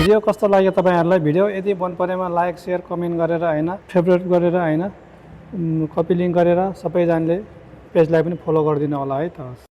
video कस्तो लाग्यो तपाईँहरूलाई भिडियो यदि मन परेमा लाइक शेयर कमेन्ट गरेर हैन फेभरेट गरेर हैन कपी लिङ्क गरेर सबैजनाले पेजलाई पनि फलो गरिदिनु होला है त